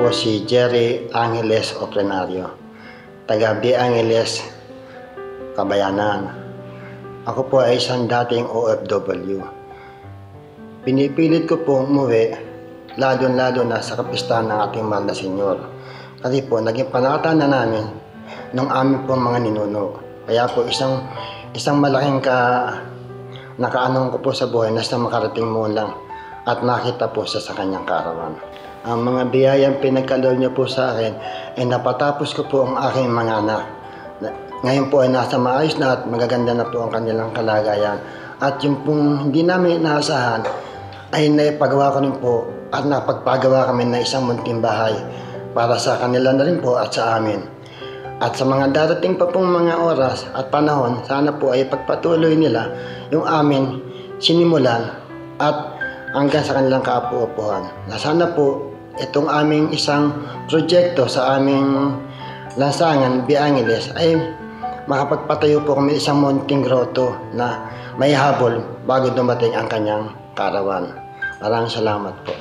po si Jerry Angeles Ofrenario, taga B. Angeles, Kabayanan. Ako po ay isang dating OFW. Pinipilit ko po umuwi, lalo na sa kapistahan ng ating mahal na senyor. Kasi po, naging panatan na namin ng aming po mga ninuno. Kaya po, isang malaking nakaanong ko po sa buhay na sa makarating mo lang at nakita po sa kanyang kaarawan. Ang mga biyayang pinagkaloob niya po sa akin ay napatapos ko po ang aking mga anak. Ngayon po ay nasa maayos na at magaganda na po ang kanilang kalagayan. At yung pong hindi namin inaasahan ay naipagawa ko rin po at napagpagawa kami ng isang munting bahay para sa kanila na rin po at sa amin. At sa mga darating pa pong mga oras at panahon, sana po ay pagpatuloy nila yung amin sinimulan at hanggang sa kanilang kaapu-apuhan. Na sana po itong aming isang proyekto sa aming lansangan, B. Angeles, ay makapagpatayo po kami isang munting grotto na may habol bago dumating ang kanyang karawan. Maraming salamat po.